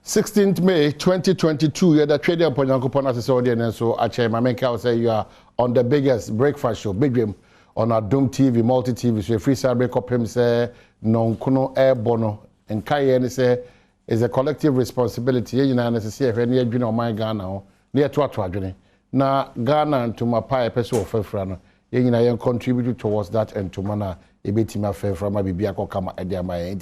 16th May 2022, you're the trading upon Yankopon as audience. So, actually, my main cow say you are on the biggest breakfast show, Badwam, on Adom TV, multi TV. So, free side break up him say, non kuno air bono, and Kaye say, is a collective responsibility. You know, necessary if any of you know my Ghana, near to a now, Ghana to my pie, person of Fefrano, you know, contribute towards that and to mana, a bit in my fair from my Bibiako Kama at their my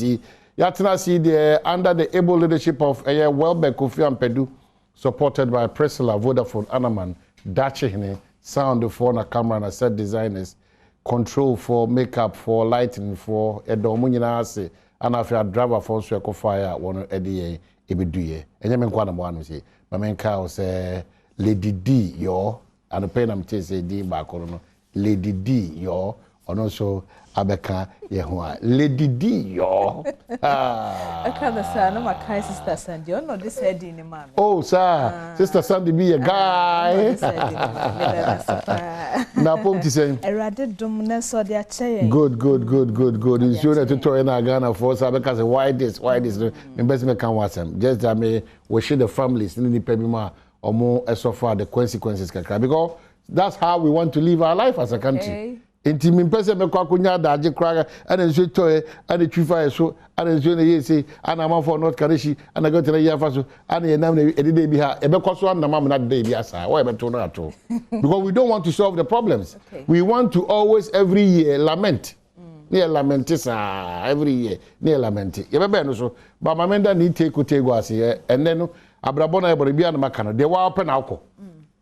Yatina see the under the able leadership of Welbeck Kofi and Pedu, supported by Priscilla, Vodafone, Anaman, Dachshene, sound for camera and set designers, control for makeup, for lighting, for Adom, and if you are driver for Sweko Fire, one EDA, Ebiduye. And you mean one say, my main cow say, Lady D, yo, and the pen I'm saying, D back on Lady D, yo, and also Abeka Yehua. Lady D, yo. Akan the son of my sister Sandy. You know this head in the man. Oh, sir. Sister Sandy be a guy. Now, Pom to say, I rather dominance or their chair. Good. You should have to throw in a Ghana for us because why this? Investment can watch them. Just that may we share the families in the Pebima or more as so far the consequences can come. Because that's how we want to live our life as a country. Inti min pese me kwa kunya daje kraga ana nso toye ana twifa eso ana nso na yesi ana amafo not kareshi ana go tele yafa so ana yenam na edede bi ha ebe koso ana mam na de bi asa why be to na ato because we don't want to solve the problems. We want to always every year lament. Near lament every year near lament ye be no so but mamenda ni take go ase and then abrabona e bore bia na makano de wa open alcohol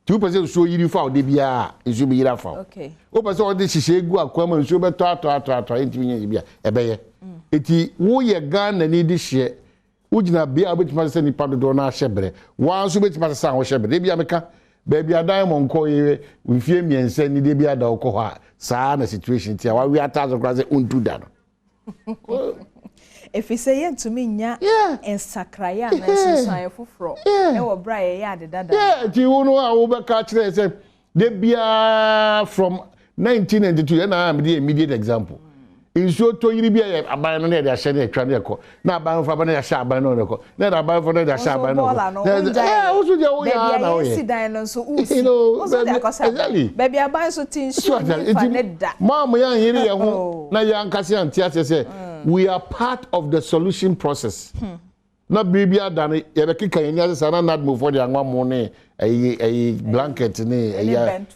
2% so yiri fa ode bia nso be yira fa okay o pese o de hihye egu akwama nso be to enti nya bia ebeye eti wo ye Ghana ni di hye wo gina bia obetima se nipa do na ahyebre wa nso betima se wo hyebre bia meka ba bia dan mo nko ye we fie miense ni de bia da okọ ha saa na situation ti a wa we atazo kra se untu da no if you say to me nya en sakraya na nsusan foforo e wo bra ye ya de dada ti wo no a wo be ka kire say de bia from 1992 na am the immediate example inso to yiri bia aban no na de ahye na atwa na ekọ na aban fa ba na ahye aban no ekọ na aban fa na de ahye aban no wo so je wo ya na wo ye sidan no so usi wo so de akosa baby aban so tin so fa ne da mam ya yiri ye ho na ya nkase antia say we are part of the solution process. Na baby adane ye be kika yen ase na nad move for the anwa mo ne a blanket ne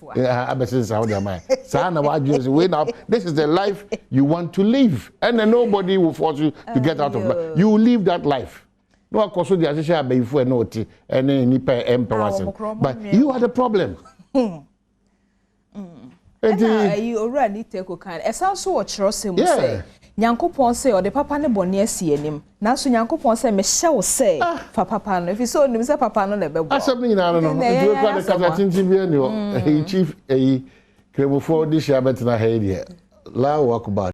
abese sa how am I sa na wa just wait up. This is the life you want to live and then nobody will force you to get out of life. You live that life. No akoso the asese abayifo e na oti ene nipa empowersen but you are the problem. You already take okan esa so wo kiro se mu say Nyankopon say o de papa ne bone asi anim na so Nyankopon say me hye wo say fa papa no if so nim say papa no na bebo asem ni na no do kwa de kasa tintin bi ani o chief kremofo di sha betina ha dia la walk about